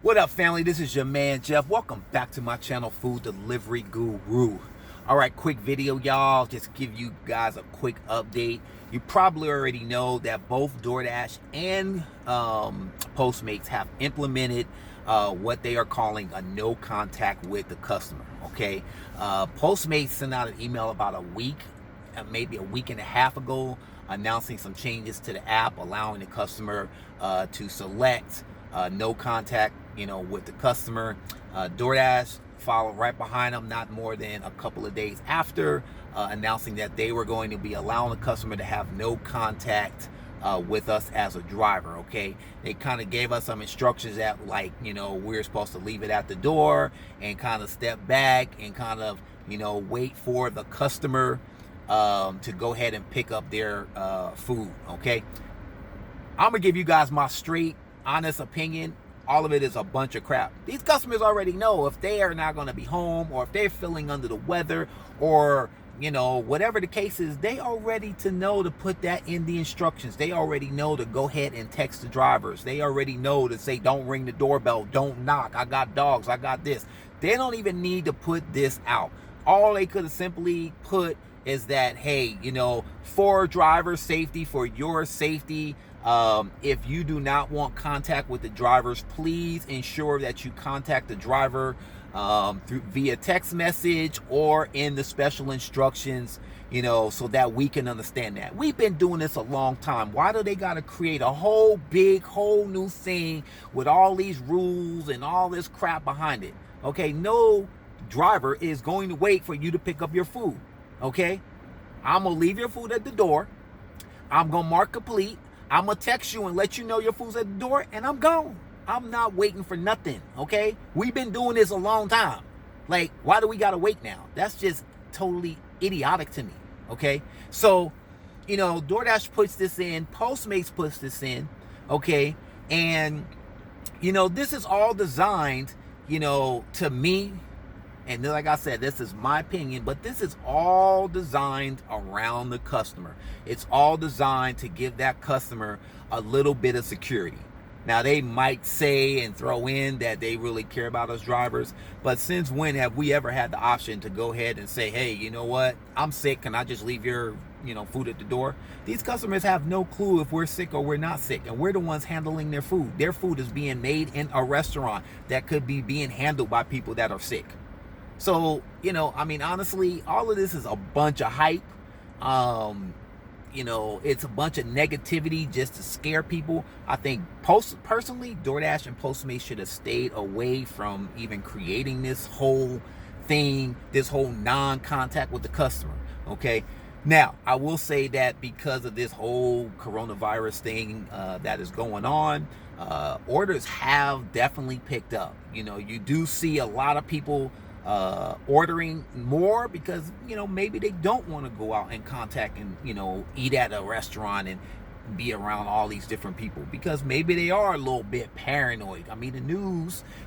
What up, family? This is your man Jeff. Welcome back to my channel, Food Delivery Guru. All right, quick video, y'all. Just give you guys a quick update. You probably already know that both DoorDash and Postmates have implemented what they are calling a no contact with the customer. Okay, Postmates sent out an email about a week, maybe a week and a half ago, announcing some changes to the app, allowing the customer to select no contact, with the customer. DoorDash followed right behind them, not more than a couple of days after, announcing that they were going to be allowing the customer to have no contact with us as a driver. Okay, they kind of gave us some instructions that, like, we're supposed to leave it at the door and kind of step back and kind of, wait for the customer to go ahead and pick up their food. Okay, I'm gonna give you guys my straight honest opinion. All of it is a bunch of crap. These customers already know if they are not going to be home, or if they're feeling under the weather, or whatever the case is, they already to know to put that in the instructions. They already know to go ahead and text the drivers. They already know to say, don't ring the doorbell, don't knock, I got dogs, I got this. They don't even need to put this out. All they could have simply put is that, hey, for driver safety, for your safety, if you do not want contact with the drivers, please ensure that you contact the driver via text message or in the special instructions, so that we can understand that. We've been doing this a long time. Why do they got to create a whole new thing with all these rules and all this crap behind it? Okay, no driver is going to wait for you to pick up your food. Okay, I'm gonna leave your food at the door. I'm gonna mark complete. I'm gonna text you and let you know your food's at the door, and I'm gone. I'm not waiting for nothing. Okay, we've been doing this a long time. Like, why do we gotta wait now? That's just totally idiotic to me. Okay, so DoorDash puts this in, Postmates puts this in. Okay, and this is all designed, to me. And like I said, this is my opinion, but this is all designed around the customer. It's all designed to give that customer a little bit of security. Now, they might say and throw in that they really care about us drivers, but since when have we ever had the option to go ahead and say, hey, you know what? I'm sick. Can I just leave your food at the door? These customers have no clue if we're sick or we're not sick, and we're the ones handling their food. Their food is being made in a restaurant that could be being handled by people that are sick. So, honestly, all of this is a bunch of hype. It's a bunch of negativity just to scare people. I think personally, DoorDash and Postmates should have stayed away from even creating this whole thing, this whole non-contact with the customer. Okay. Now, I will say that because of this whole coronavirus thing that is going on, orders have definitely picked up. You do see a lot of people ordering more because maybe they don't want to go out and contact and eat at a restaurant and be around all these different people, because maybe they are a little bit paranoid. I mean,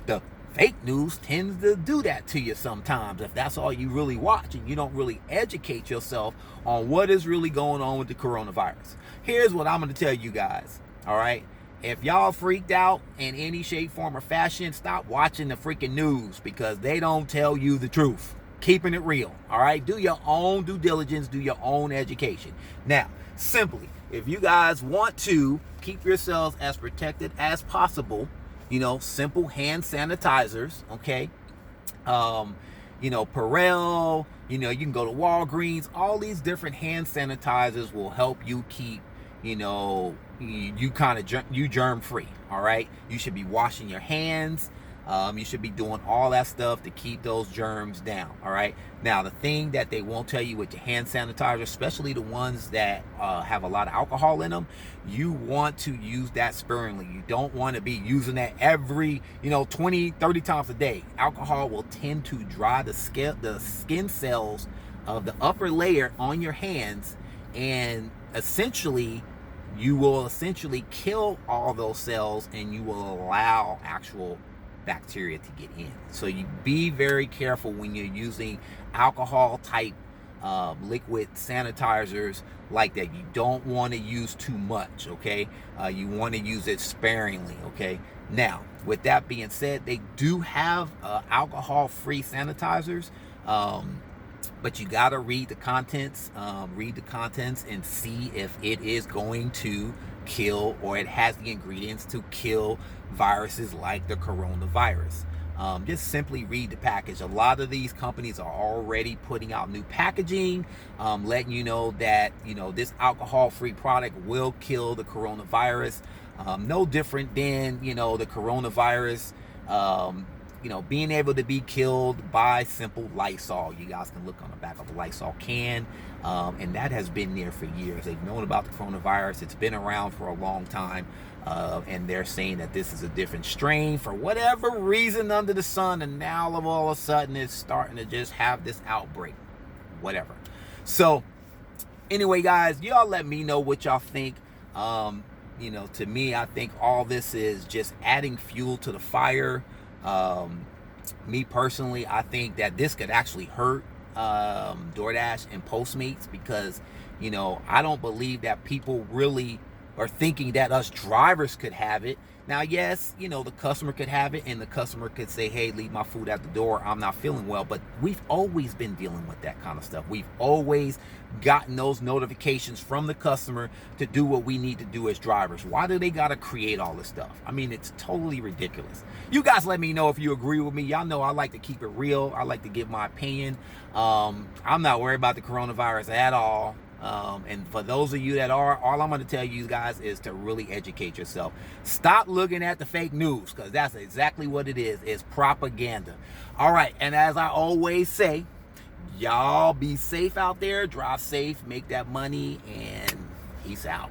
the fake news tends to do that to you sometimes if that's all you really watch and you don't really educate yourself on what is really going on with the coronavirus. Here's what I'm going to tell you guys. All right, if y'all freaked out in any shape, form, or fashion, stop watching the freaking news, because they don't tell you the truth. Keeping it real, all right? Do your own due diligence, do your own education. Now, simply, if you guys want to keep yourselves as protected as possible, simple hand sanitizers, okay? Perel, you can go to Walgreens. All these different hand sanitizers will help you keep, you germ free. All right, you should be washing your hands. You should be doing all that stuff to keep those germs down. All right, now the thing that they won't tell you with your hand sanitizer, especially the ones that have a lot of alcohol in them, you want to use that sparingly. You don't want to be using that every 20-30 times a day. Alcohol will tend to dry the skin cells of the upper layer on your hands, and you will essentially kill all those cells, and you will allow actual bacteria to get in. So you be very careful when you're using alcohol type liquid sanitizers like that. You don't want to use too much, okay? You want to use it sparingly, okay? Now, with that being said, they do have alcohol-free sanitizers, but you gotta read the contents, and see if it is going to kill, or it has the ingredients to kill viruses like the coronavirus. Just simply read the package. A lot of these companies are already putting out new packaging, letting you know that, this alcohol-free product will kill the coronavirus. No different than, the coronavirus, being able to be killed by simple Lysol. You guys can look on the back of a Lysol can, and that has been there for years. They've known about the coronavirus. It's been around for a long time, and they're saying that this is a different strain for whatever reason under the sun, and now all of a sudden it's starting to just have this outbreak, whatever. So anyway, guys, y'all let me know what y'all think. To me, I think all this is just adding fuel to the fire. Me personally, I think that this could actually hurt DoorDash and Postmates, because I don't believe that people really are thinking that us drivers could have it. Now, yes, the customer could have it, and the customer could say, hey, leave my food at the door, I'm not feeling well. But we've always been dealing with that kind of stuff. We've always gotten those notifications from the customer to do what we need to do as drivers. Why do they gotta create all this stuff? I mean, it's totally ridiculous. You guys let me know if you agree with me. Y'all know I like to keep it real. I like to give my opinion. I'm not worried about the coronavirus at all. And for those of you that are, all I'm going to tell you guys is to really educate yourself. Stop looking at the fake news, because that's exactly what it is. It's propaganda. All right. And as I always say, y'all be safe out there, drive safe, make that money, and peace out.